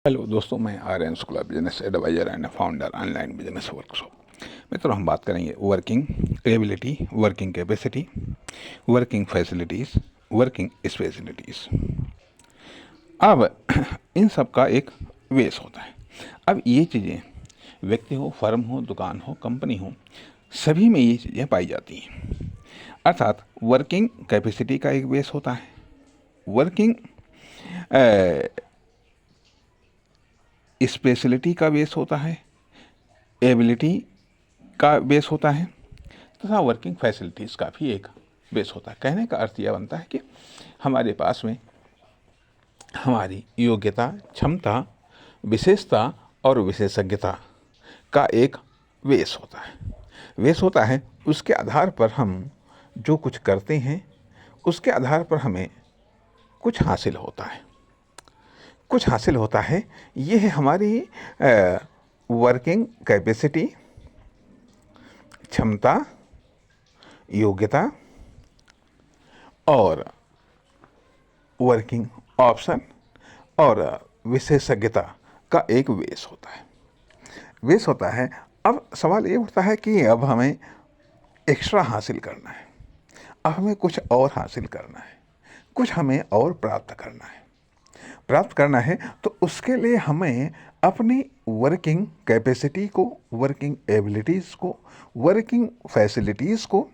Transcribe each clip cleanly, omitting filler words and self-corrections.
Hello दोस्तों, मैं Aryan Shukla, business advisor and founder online business workshop. मित्रों, हम बात करेंगे working ability, working capacity, working facilities, working specialities. अब इन सब का एक वेस होता है। अब ये चीज़ें व्यक्ति हो, फर्म हो, दुकान हो, कंपनी हो, सभी में ये चीज़ें पाई जाती हैं। अर्थात वर्किंग कैपेसिटी का एक बेस होता है, वर्किंग स्पेशलिटी का बेस होता है, एबिलिटी का बेस होता है, तथा वर्किंग फैसिलिटीज़ का भी एक बेस होता है। कहने का अर्थ यह बनता है कि हमारे पास में हमारी योग्यता, क्षमता, विशेषता और विशेषज्ञता का एक बेस होता है। बेस होता है, उसके आधार पर हम जो कुछ करते हैं उसके आधार पर हमें कुछ हासिल होता है, कुछ हासिल होता है। ये है हमारी वर्किंग कैपेसिटी, क्षमता, योग्यता और वर्किंग ऑप्शन और विशेषज्ञता का एक बेस होता है। बेस होता है। अब सवाल ये उठता है कि अब हमें एक्स्ट्रा हासिल करना है, अब हमें कुछ और हासिल करना है, कुछ हमें और प्राप्त करना है। प्राप्त करना है तो उसके लिए हमें अपनी वर्किंग कैपेसिटी को, वर्किंग एबिलिटीज़ को, वर्किंग फैसिलिटीज़ को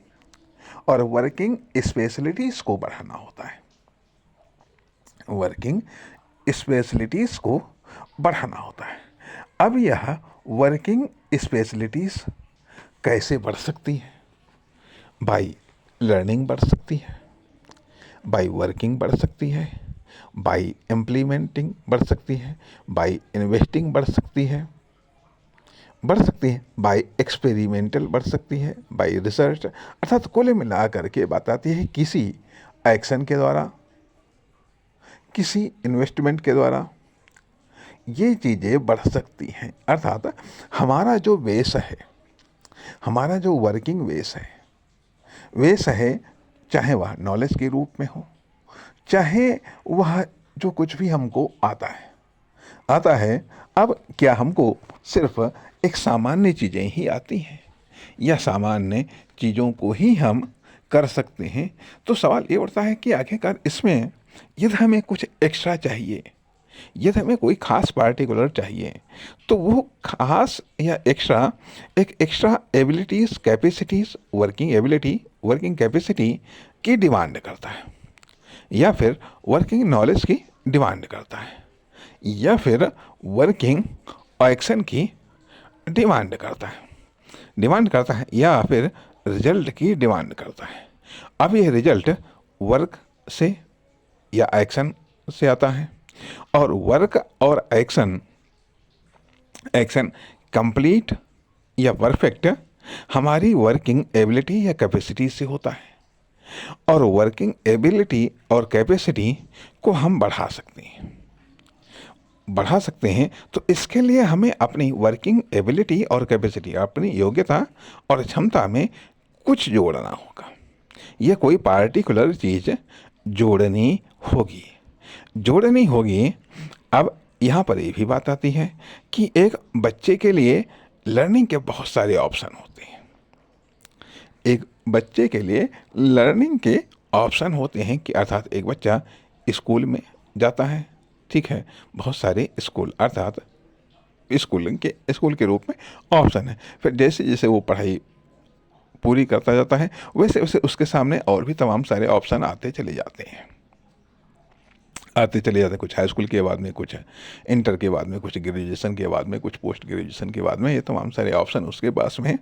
और वर्किंग स्पेशलिटीज़ को बढ़ाना होता है। वर्किंग स्पेशलिटीज़ को बढ़ाना होता है। अब यह वर्किंग स्पेशलिटीज़ कैसे बढ़ सकती है? बाय लर्निंग बढ़ सकती है, बाय वर्किंग बढ़ सकती है, बाय इम्प्लीमेंटिंग बढ़ सकती है, बाय इन्वेस्टिंग बढ़ सकती है, बाय एक्सपेरिमेंटल बढ़ सकती है, बाय रिसर्च। अर्थात कुल मिला करके बात आती है किसी एक्शन के द्वारा, किसी इन्वेस्टमेंट के द्वारा ये चीज़ें बढ़ सकती हैं। अर्थात हमारा जो बेस है, हमारा जो वर्किंग बेस है, चाहे वह नॉलेज के रूप में हो, चाहे वह जो कुछ भी हमको आता है। अब क्या हमको सिर्फ एक सामान्य चीज़ें ही आती हैं या सामान्य चीज़ों को ही हम कर सकते हैं? तो सवाल ये उठता है कि आखिरकार इसमें यदि हमें कुछ एक्स्ट्रा चाहिए, यदि हमें कोई खास पार्टिकुलर चाहिए, तो वो खास या एक्स्ट्रा एक extra abilities, capacities, working ability, working capacity की डिमांड करता है, या फिर वर्किंग नॉलेज की डिमांड करता है, या फिर वर्किंग एक्शन की डिमांड करता है, या फिर रिजल्ट की डिमांड करता है। अब ये रिजल्ट वर्क से या एक्शन से आता है, और वर्क और एक्शन कंप्लीट या परफेक्ट हमारी वर्किंग एबिलिटी या कैपेसिटी से होता है। और वर्किंग एबिलिटी और कैपेसिटी को हम बढ़ा सकते हैं। तो इसके लिए हमें अपनी वर्किंग एबिलिटी और कैपेसिटी, अपनी योग्यता और क्षमता में कुछ जोड़ना होगा। यह कोई पार्टिकुलर चीज़ जोड़नी होगी। अब यहाँ पर ये भी बात आती है कि एक बच्चे के लिए लर्निंग के बहुत सारे ऑप्शन होते हैं। एक बच्चे के लिए लर्निंग के ऑप्शन होते हैं कि अर्थात एक बच्चा स्कूल में जाता है, ठीक है, बहुत सारे स्कूल, अर्थात स्कूल के रूप में ऑप्शन है। फिर जैसे जैसे वो पढ़ाई पूरी करता जाता है, वैसे वैसे उसके सामने और भी तमाम सारे ऑप्शन आते चले जाते हैं। कुछ हाई स्कूल के बाद में, कुछ इंटर के बाद में, कुछ ग्रेजुएशन के बाद में, कुछ पोस्ट ग्रेजुएशन के बाद में, ये तमाम सारे ऑप्शन उसके पास में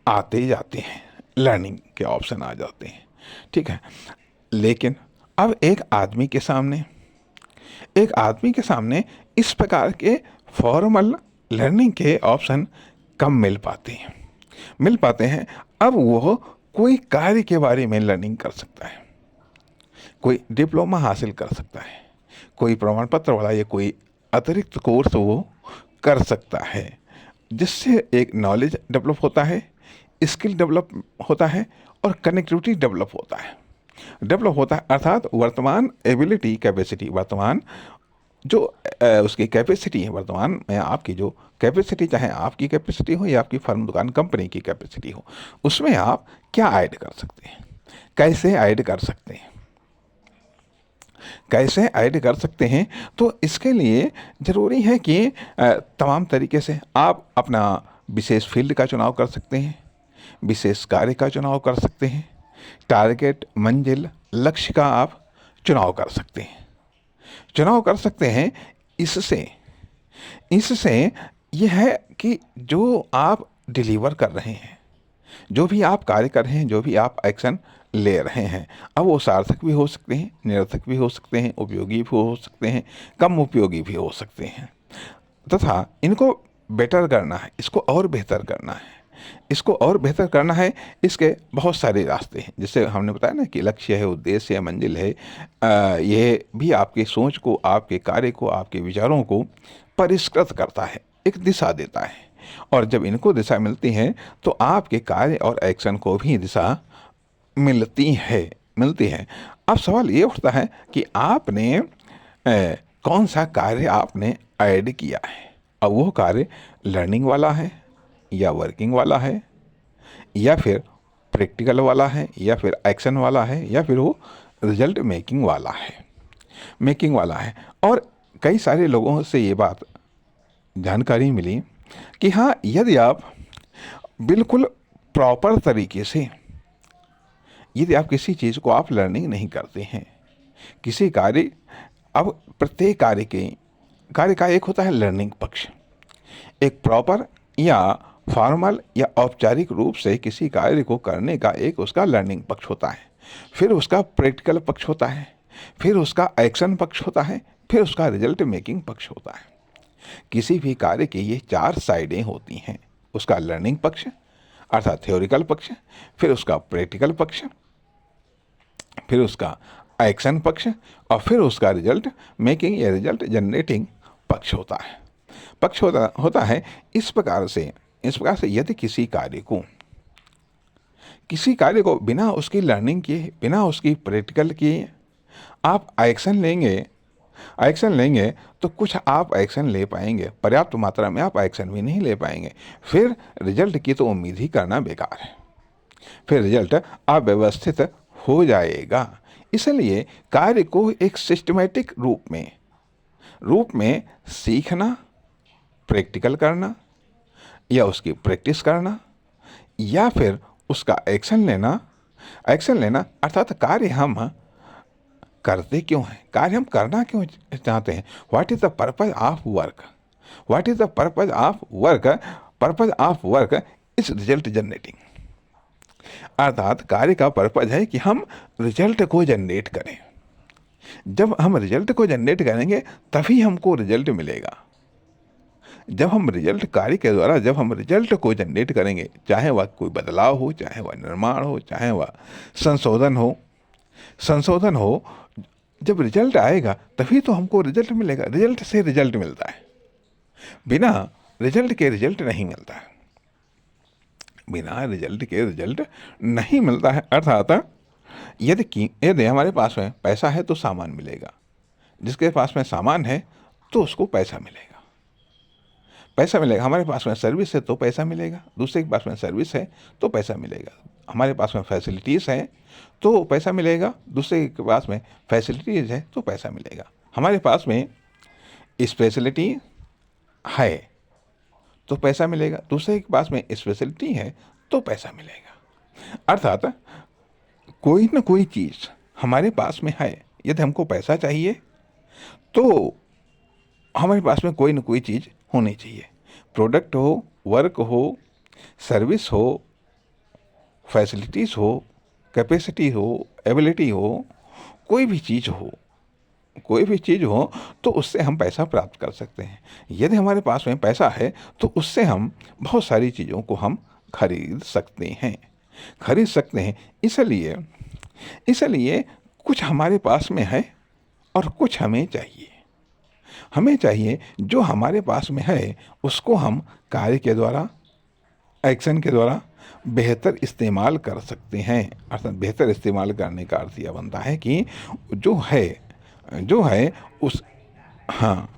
आते जाते हैं, लर्निंग के ऑप्शन आ जाते हैं, ठीक है। लेकिन अब एक आदमी इस प्रकार के फॉर्मल लर्निंग के ऑप्शन कम मिल पाते हैं। अब वो कोई कार्य के बारे में लर्निंग कर सकता है, कोई डिप्लोमा हासिल कर सकता है, कोई प्रमाण पत्र वाला या कोई अतिरिक्त कोर्स वो कर सकता है, जिससे एक नॉलेज डेवलप होता है, स्किल डेवलप होता है और कनेक्टिविटी डेवलप होता है। अर्थात वर्तमान एबिलिटी, कैपेसिटी, वर्तमान जो उसकी कैपेसिटी है, वर्तमान में आपकी जो कैपेसिटी, चाहे आपकी कैपेसिटी हो या आपकी फर्म, दुकान, कंपनी की कैपेसिटी हो, उसमें आप क्या ऐड कर सकते हैं, कैसे ऐड कर सकते हैं, कैसे ऐड कर सकते हैं। तो इसके लिए ज़रूरी है कि तमाम तरीके से आप अपना विशेष फील्ड का चुनाव कर सकते हैं, विशेष कार्य का चुनाव कर सकते हैं, टारगेट, मंजिल, लक्ष्य का आप चुनाव कर सकते हैं, चुनाव कर सकते हैं। इससे इससे यह है कि जो आप डिलीवर कर रहे हैं, जो भी आप कार्य कर रहे हैं, जो भी आप एक्शन ले रहे हैं, अब वो सार्थक भी हो सकते हैं, निरर्थक भी हो सकते हैं, उपयोगी भी हो सकते हैं, कम उपयोगी भी हो सकते हैं, तथा इनको बेटर करना है, इसको और बेहतर करना है, इसको और बेहतर करना है। इसके बहुत सारे रास्ते हैं, जिससे हमने बताया ना कि लक्ष्य है, उद्देश्य है, मंजिल है। ये भी आपकी सोच को, आपके कार्य को, आपके विचारों को परिष्कृत करता है, एक दिशा देता है। और जब इनको दिशा मिलती है तो आपके कार्य और एक्शन को भी दिशा मिलती है। अब सवाल ये उठता है कि आपने कौन सा कार्य आपने ऐड किया है। अब वो कार्य लर्निंग वाला है या वर्किंग वाला है या फिर प्रैक्टिकल वाला है या फिर एक्शन वाला है या फिर वो रिजल्ट मेकिंग वाला है। और कई सारे लोगों से ये बात जानकारी मिली कि हाँ, यदि आप बिल्कुल प्रॉपर तरीके से, यदि आप किसी चीज़ को आप लर्निंग नहीं करते हैं, किसी कार्य, अब प्रत्येक कार्य का एक होता है लर्निंग पक्ष, एक प्रॉपर या फॉर्मल या औपचारिक रूप से किसी कार्य को करने का एक उसका लर्निंग पक्ष होता है, फिर उसका प्रैक्टिकल पक्ष होता है, फिर उसका एक्शन पक्ष होता है, फिर उसका रिजल्ट मेकिंग पक्ष होता है। किसी भी कार्य की ये 4 साइडें होती हैं, उसका लर्निंग पक्ष अर्थात थ्योरिकल पक्ष, फिर उसका प्रैक्टिकल पक्ष, फिर उसका एक्शन पक्ष और फिर उसका रिजल्ट मेकिंग या रिजल्ट जनरेटिंग पक्ष होता है। इस प्रकार से यदि किसी कार्य को बिना उसकी लर्निंग किए, बिना उसकी प्रैक्टिकल किए आप एक्शन लेंगे तो कुछ आप एक्शन ले पाएंगे, पर्याप्त मात्रा में आप एक्शन भी नहीं ले पाएंगे, फिर रिजल्ट की तो उम्मीद ही करना बेकार है, फिर रिजल्ट अव्यवस्थित हो जाएगा। इसलिए कार्य को एक सिस्टमैटिक रूप में सीखना, प्रैक्टिकल करना या उसकी प्रैक्टिस करना या फिर उसका एक्शन लेना अर्थात कार्य हम करते क्यों हैं, कार्य हम करना क्यों चाहते हैं, what is the purpose of work, purpose of work is result generating. अर्थात कार्य का पर्पज है कि हम रिजल्ट को जनरेट करें। जब हम रिजल्ट को जनरेट करेंगे तभी हमको रिजल्ट मिलेगा। जब हम रिजल्ट को जनरेट करेंगे, चाहे वह कोई बदलाव हो, चाहे वह निर्माण हो, चाहे वह संशोधन हो, जब रिजल्ट आएगा तभी तो हमको रिजल्ट मिलेगा। रिजल्ट से रिजल्ट मिलता है, बिना रिजल्ट के रिजल्ट नहीं मिलता है, अर्थात यदि हमारे पास में पैसा है तो सामान मिलेगा, जिसके पास में सामान है तो उसको पैसा मिलेगा। हमारे पास में सर्विस है तो पैसा मिलेगा, दूसरे के पास में सर्विस है तो पैसा मिलेगा। हमारे पास में फैसिलिटीज़ हैं तो पैसा मिलेगा, दूसरे के पास में फैसिलिटीज़ है तो पैसा मिलेगा। हमारे पास में स्पेशलिटी है तो पैसा मिलेगा, दूसरे के पास में स्पेशलिटी है तो पैसा मिलेगा। अर्थात कोई ना कोई चीज़ हमारे पास में है, यदि हमको पैसा चाहिए तो हमारे पास में कोई ना कोई चीज़ होनी चाहिए, प्रोडक्ट हो, वर्क हो, सर्विस हो, फैसिलिटीज़ हो, कैपेसिटी हो, एबिलिटी हो, कोई भी चीज़ हो तो उससे हम पैसा प्राप्त कर सकते हैं। यदि हमारे पास में पैसा है तो उससे हम बहुत सारी चीज़ों को हम खरीद सकते हैं। इसलिए कुछ हमारे पास में है और कुछ हमें चाहिए। जो हमारे पास में है उसको हम कार्य के द्वारा, एक्शन के द्वारा बेहतर इस्तेमाल कर सकते हैं। अर्थात बेहतर इस्तेमाल करने का अर्थ यह बनता है कि जो है हाँ,